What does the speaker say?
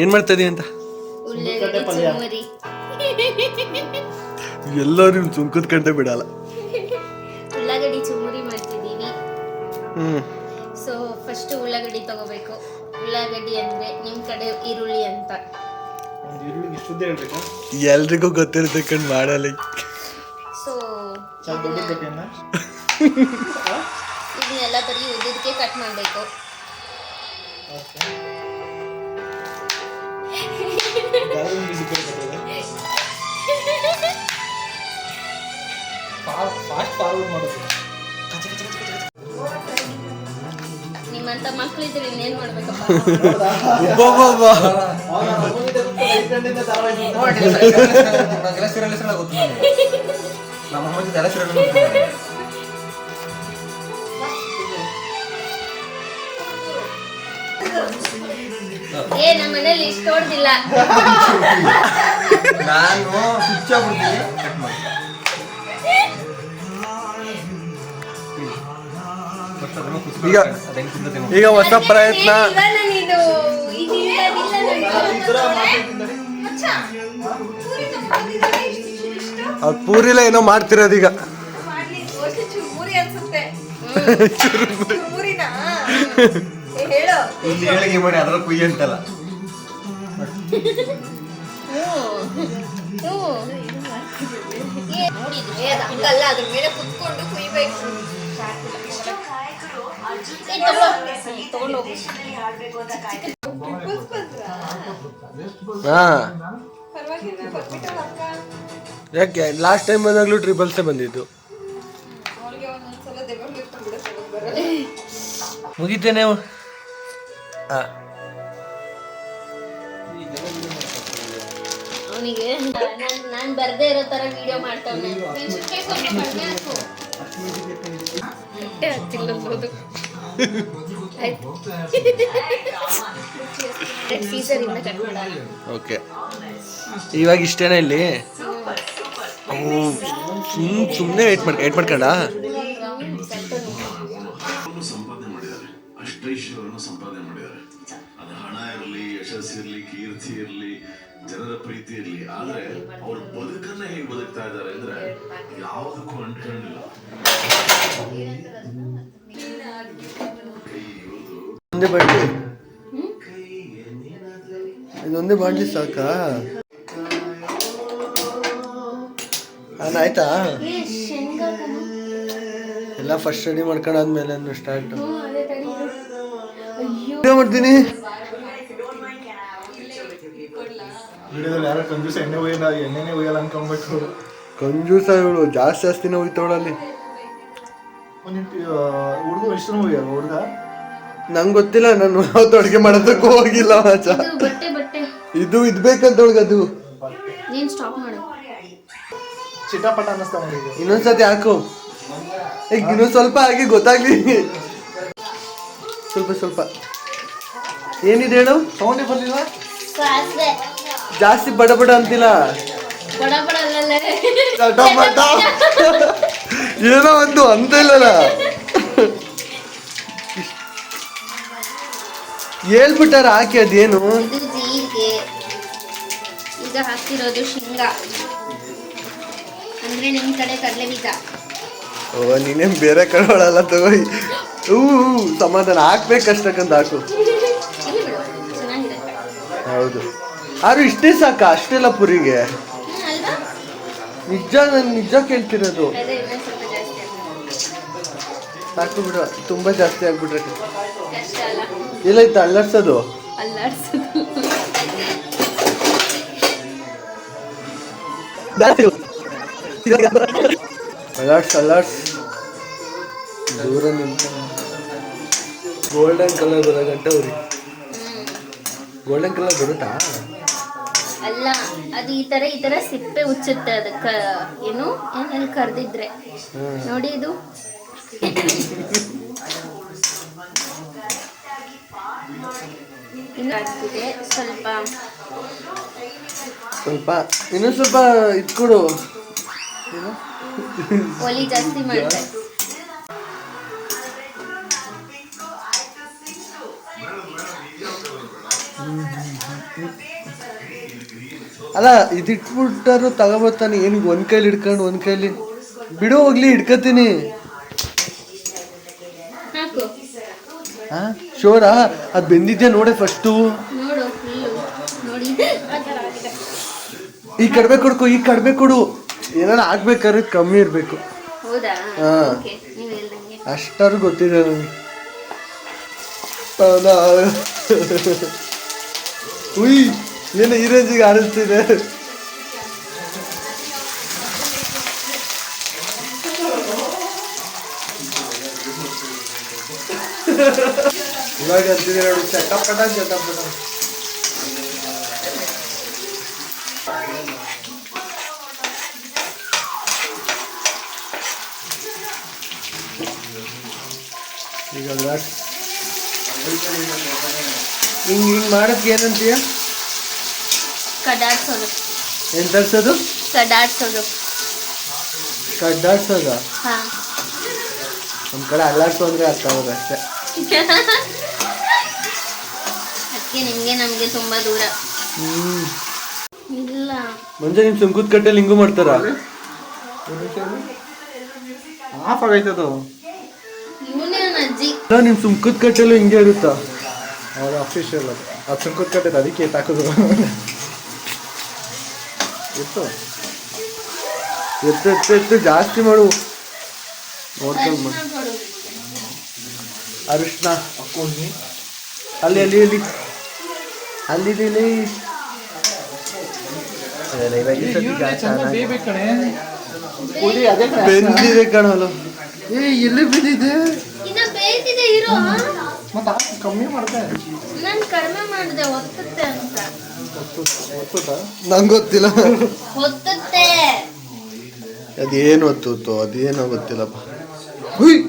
ಏನ್ ಮಾಡ್ತಾ ಇದೀಯ ಅಂತ ಎಲ್ಲರೂ ಸುಂಕದ ಕಂಡೆ ಬಿಡಲ್ಲ. ಉಳ್ಳಾಗಡ್ಡಿ ಚುಮುರಿ ಮಾಡ್ತಿದೀವಿ. ಸೊ ಫಸ್ಟ್ ಉಳ್ಳಾಗಡ್ಡಿ ತಗೋಬೇಕು. ಉಳ್ಳಾಗಡ್ಡಿ ಅಂದ್ರೆ ನಿಮ್ ಕಡೆ ಈರುಳ್ಳಿ ಅಂತ. ಎಲ್ರಿಗೂ ಗೊತ್ತಿರುತ್ತೆ ಕಂಡು ಮಾಡಲ್ಲ. ಸೊ ಇದನ್ನೆಲ್ಲ ಬರೀ ಉದ್ದಕ್ಕೆ ಕಟ್ ಮಾಡಬೇಕು. ನಿಮ್ಮಂತ ಮಕ್ಳು ಇದ್ರೆ ಇನ್ನೇನ್ ಮಾಡ್ಬೇಕಪ್ಪ. ಏ ನಮ್ಮ ಮನೇಲಿ ಇಷ್ಟ ಹೊಡ್ದಿಲ್ಲ. ನಾನು ಸ್ವಿಚ್ ಆಗ್ಬಿಡ್ತೀನಿ. ಈಗ ಹೊಸ ಪ್ರಯತ್ನ. ಅವ್ರು ಪೂರಿಲ ಏನೋ ಮಾಡ್ತಿರೋದೀಗ. ಹೇಳಿಕೆ ಮಾಡಿ ಅದರ ಕುಯ್ಯ ಅಂತಲ್ಲ. ಅದ್ರ ಮೇಲೆ ಕುತ್ಕೊಂಡು ಕುಯ್ಬೇಕು. ಯಾಕೆ ಲಾಸ್ಟ್ ಟೈಮ್ ಬಂದಾಗ್ಲೂ ಟ್ರಿಬಲ್ಸೇ ಬಂದಿದ್ದು. ಮುಗಿತೇನೆ. ಅವನಿಗೆ ನಾನು ಬರ್ದೇ ಇರೋ ತರ ವಿಡಿಯೋ ಮಾಡ್ತಾನೆ. ಹಚ್ಚಿಲ್ಲಬಹುದು. ಆಯ್ತು ಓಕೆ, ಇವಾಗ ಇಷ್ಟೇನಾ ಇಲ್ಲಿ? ಸುಮ್ಮನೆ ವೇಟ್ ಮಾಡ್ಕೊಂಡ ಸಂಪಾದನೆ ಮಾಡಿದ್ದಾರೆ, ಅಷ್ಟೈಶ್ವರನ್ನು ಸಂಪಾದನೆ ಮಾಡಿದ್ದಾರೆ. ಅದು ಹಣ ಇರಲಿ, ಯಶಸ್ಸಿರಲಿ, ಕೀರ್ತಿ ಇರಲಿ, ಜನರ ಪ್ರೀತಿ ಇರಲಿ, ಆದ್ರೆ ಅವ್ರ ಬದುಕನ್ನ ಹೇಗೆ ಬದುಕ್ತಾ ಇದ್ದಾರೆ ಅಂದ್ರೆ ಯಾವುದಕ್ಕೂ ಅಂಟ್ಕೊಂಡಿಲ್ಲ. ಇದೊಂದೇ ಬಾಂಡ್ಲಿ ಸಾಕಾ? ಆಯ್ತಾ? ಎಲ್ಲ ಫಸ್ಟ್ ರೆಡಿ ಮಾಡ್ಕೊಂಡಾದ್ಮೇಲೆ ಸ್ಟಾರ್ಟ್ ಮಾಡ್ತೀನಿ. ಕಂಜೂಸ ಇವಳು ಜಾಸ್ತಿನೇ ಹೋಯ್ತವಳಲ್ಲಿ. ನಂಗೆ ಗೊತ್ತಿಲ್ಲ, ನಾನು ಯಾವತ್ತು ಅಡುಗೆ ಮಾಡೋದಕ್ಕೂ ಹೋಗಿಲ್ಲ. ಇದು ಇದ್ಬೇಕಂತ ಒಳಗದು ಚಿಟಪಟ ಅನ್ನಿಸ್ತಾ. ಇನ್ನೊಂದ್ಸತಿ ಹಾಕು. ಈಗ ಇನ್ನೊಂದು ಸ್ವಲ್ಪ ಹಾಗೆ ಗೊತ್ತಾಗ್ಲಿ. ಸ್ವಲ್ಪ ಏನಿದೆ ಹೇಳು? ಸೌಂಡೇ ಬರ್ಲಿಲ್ಲ. ಜಾಸ್ತಿ ಬಡ ಬಡ ಅಂತಿಲ್ಲ, ಏನೋ ಒಂದು ಅಂತ ಇಲ್ಲಲ್ಲ. ಹೇಳ್ಬಿಟ್ಟಾರ ಹಾಕಿ. ಅದೇನು ಜೀರಿಗೆ. ಈಗ ಹಾಕ್ತಿರೋದು ಶೇಂಗಾ ಅಂದ್ರೆ ನಿಮ್ ಕಡೆ ಕಡಲೆ ಬೀಜ. ಓ, ನೀನೇನ್ ಬೇರೆ ಕಡೆ ತಗೋ. ಸಮಾಧಾನ ಹಾಕ್ಬೇಕಷ್ಟಕ್ಕಂತ ಹಾಕು. ಹೌದು, ಆದ್ರೂ ಇಷ್ಟೇ ಸಾಕ? ಅಷ್ಟೆಲ್ಲ ಪುರಿಗೆ? ನಿಜ ಕೇಳ್ತಿರೋದು. ಸಾಕು ಬಿಡು, ತುಂಬಾ ಜಾಸ್ತಿ ಆಗ್ಬಿಟ್ರೆ. ಎಲ್ಲೈತ ಅಲ್ಲಾಡ್ಸೋದು? ಅಲಾಡ್ಸ್ ದೂರ ನಿಂತ ಗೋಲ್ಡನ್ ಕಲರ್ ಬರೋ ಗಂಟೆ ಅವ್ರಿ. ಗೋಲ್ಡನ್ ಕಲರ್ ಬರುತ್ತಾ? ಅಲ್ಲ, ಅದು ಈ ತರ ಸಿಪ್ಪೆ ಉಚ್ಚುತ್ತೆ. ಅದಕ್ಕ ಏನು ಏನಲ್ಲಿ ಕರ್ದಿದ್ರೆ ನೋಡಿ. ಇದು ಆಗ್ತಿದೆ. ಇನ್ನೂ ಸ್ವಲ್ಪ ಇಟ್ಕೊಡು. ಒಲಿ ಜಾಸ್ತಿ ಮಾಡ್ತಾರೆ. ಅಲ್ಲ ಇದಿಟ್ಬಿಟ್ಟಾರು ತಗೋಬರ್ತಾನೆ. ಏನಿಗೆ ಒಂದ್ ಕೈಲಿ ಹಿಡ್ಕೊಂಡು ಒಂದ್ ಕೈಲಿ ಬಿಡು ಹೋಗ್ಲಿ, ಹಿಡ್ಕತೀನಿ. ಹಾಕು ಹಾ ಶೋರಾ ಅದು ಬೆಂದಿದ್ಯಾ ನೋಡೆ ಫಸ್ಟು. ನೋಡು ಫುಲ್ಲು ನೋಡಿ ಆ ಥರ ಆಗಿದೆ. ಈ ಕಡಿಮೆ ಕೊಡ್ಕೊ, ಈ ಕಡಿಮೆ ಕೊಡು. ಏನಾರ ಆಗ್ಬೇಕಾದ್ರೆ ಕಮ್ಮಿ ಇರಬೇಕು. ಹೌದಾ? ಹಾ. ಓಕೆ, ನೀವು ಹೇಳ್ದಂಗೆ. ಅಷ್ಟಾರು ಗೊತ್ತಿದೆ ನನಗೆ. ಉಯ್ ಏನು ಈ ರೇಂಜಿಗೆ ಆಡಿಸ್ತಿದೆ. ಇವಾಗ ಅಂತಿದೆ ನೋಡಿ, ಚಟಪಟ ಚಟಪಟ. ಈಗ ಹಿಂಗ್ ಮಾಡಕ್ಕೆ ಏನಂತೀಯ? ಕಡಾಡ್ಸೋದು. ಏನ್ ತರ್ಸೋದು? ಕಡಾಡ್ಸೋದು. ಕಡ್ಡಾಡ್ಸೋದ? ಹಾ. ನಮ್ ಕಡೆ ಅಲ್ಲಾಡ್ಸೋ ಅಂದ್ರೆ ಅರ್ಥ ಆಗೋದು ಅಷ್ಟೇ. ಅದಕ್ಕೆ ನಿಮ್ಗೆ ನಮ್ಗೆ ತುಂಬಾ ದೂರ. ಇಲ್ಲ ಮುಂಜೆ ನಿಮ್ ಸುಂಕುದ್ ಕಟ್ಟೆಲಿ ಹಿಂಗೂ ಮಾಡ್ತಾರ? ಆಫ್ ಆಗೈತದು. ಇವನೇ ನನ್ನ ಅಜ್ಜಿ. ನಿಮ್ ಸುಂಕುದ್ ಕಟ್ಟೆಲು ಹಿಂಗೆ ಇರುತ್ತಾ? ಅವ್ರ ಅಫಿಷಿಯಲ್ ಅದು ಸುಂಕುದ್ ಕಟ್ಟೈತೆ, ಅದಕ್ಕೆ ತಾಕೋದು ಇತ್ತು. ಎತ್ತು ಎತ್ತು ಎತ್ತು ಜಾಸ್ತಿ ಮಾಡು. ನೋಡ್ಕೊಂಡು ಮಾಡು. ಅರ್ಶಿನ ಕೊಡು. ಅರಿಶಿನ ಅಲ್ಲಿ ಅಲ್ಲಿ ಅಲ್ಲಿ ಅಲ್ಲಿ ಇಲ್ಲಿ ಬೆಂದಿದೆ ಕಣಲು. ಎಲ್ಲಿ ಬಿದ್ದಿದೆ? ಇನ್ನ ಬೇಯ್ತಿದೆ ಇರೋ. ಮತ್ತೆ ಕಮ್ಮಿ ಮಾಡ್ದೆ. ನಾನು ಕಡಿಮೆ ಮಾಡಿದೆ, ಒತ್ತುತ್ತೆ ಅಂತ. ನಂಗೆ ಗೊತ್ತಿಲ್ಲ ಒತ್ತುತ್ತೆ. ಅದೇನು ಒತ್ತುತ್ತೋ ಅದೇನೋ ಗೊತ್ತಿಲ್ಲಪ್ಪ. ಹುಯ್